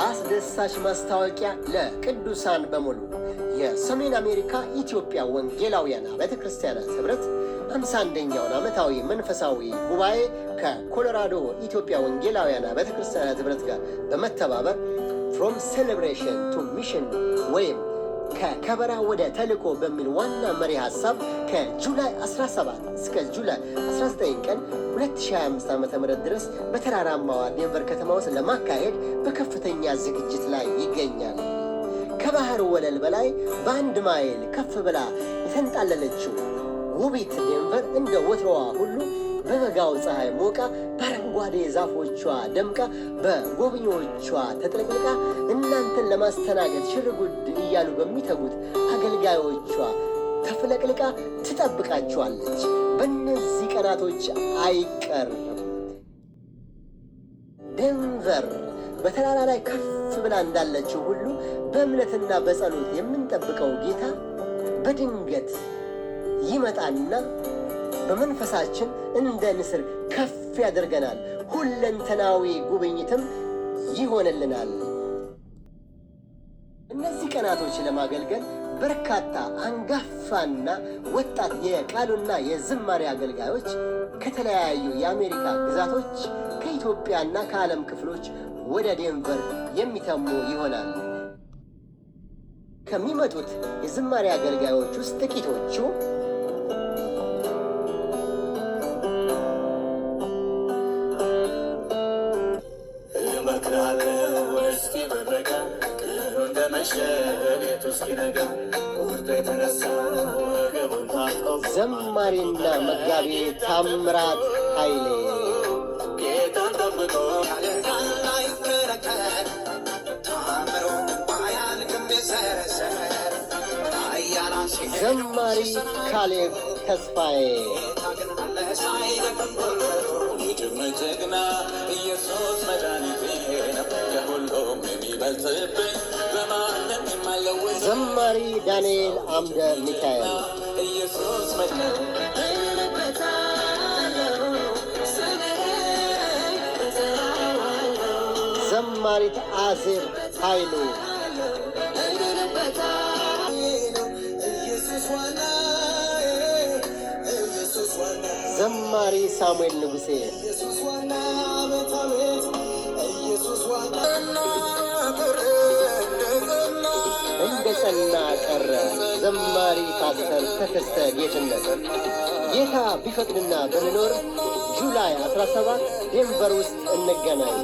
አስደሳች ማስታወቂያ ለቅዱሳን በሙሉ የሰሜን አሜሪካ ኢትዮጵያ ወንጌላውያን አብያተ ክርስቲያናት ኅብረት 51ኛውን ዓመታዊ መንፈሳዊ ጉባኤ ከኮሎራዶ ኢትዮጵያ ወንጌላውያን አብያተ ክርስቲያናት ኅብረት ጋር በመተባበር ፍሮም ሴሌብሬሽን ቱ ሚሽን ወይም ከከበራ ወደ ተልእኮ በሚል ዋና መሪ ሐሳብ ከጁላይ 17 እስከ ጁላይ 19 ቀን 2025 ዓ.ም ድረስ በተራራማዋ ዴንቨር ከተማ ውስጥ ለማካሄድ በከፍተኛ ዝግጅት ላይ ይገኛል። ከባህር ወለል በላይ በ1 ማይል ከፍ ብላ የተንጣለለችው ውቢት ዴንቨር እንደ ወትሮዋ ሁሉ በበጋው ፀሐይ ሞቃ በአረንጓዴ ዛፎቿ ደምቃ በጎብኚዎቿ ተጥለቅልቃ እናንተን ለማስተናገድ ሽርጉድ እያሉ በሚተጉት አገልጋዮቿ ተፍለቅልቃ ትጠብቃችኋለች። በእነዚህ ቀናቶች አይቀርም። ዴንቨር በተራራ ላይ ከፍ ብላ እንዳለችው ሁሉ በእምነትና በጸሎት የምንጠብቀው ጌታ በድንገት ይመጣና በመንፈሳችን እንደ ንስር ከፍ ያደርገናል። ሁለንተናዊ ጉብኝትም ይሆንልናል። እነዚህ ቀናቶች ለማገልገል በርካታ አንጋፋና ወጣት የቃሉና የዝማሬ አገልጋዮች ከተለያዩ የአሜሪካ ግዛቶች ከኢትዮጵያና ከዓለም ክፍሎች ወደ ዴንቨር የሚተሙ ይሆናል። ከሚመጡት የዝማሬ አገልጋዮች ውስጥ ጥቂቶቹ ዘማሪና መጋቢ ታምራት ኃይሌ፣ ዘማሪ ካሌብ ተስፋዬ፣ ጀግና ኢየሱስ መድኃኒቴ ከሁሉም የሚበልጥብኝ በማንም የማይለወጥ ዘማሪ ዳንኤል አምደ ሚካኤል፣ ኢየሱስ ዘማሪት አዜብ ኃይሉ፣ ዘማሪ ሳሙኤል ንጉሴ፣ እንደ ጸና ቀረ ዘማሪ ፓስተር ተከስተ ጌትነት። ጌታ ቢፈቅድና ብንኖር ጁላይ 17 ዴንቨር ውስጥ እንገናኝ።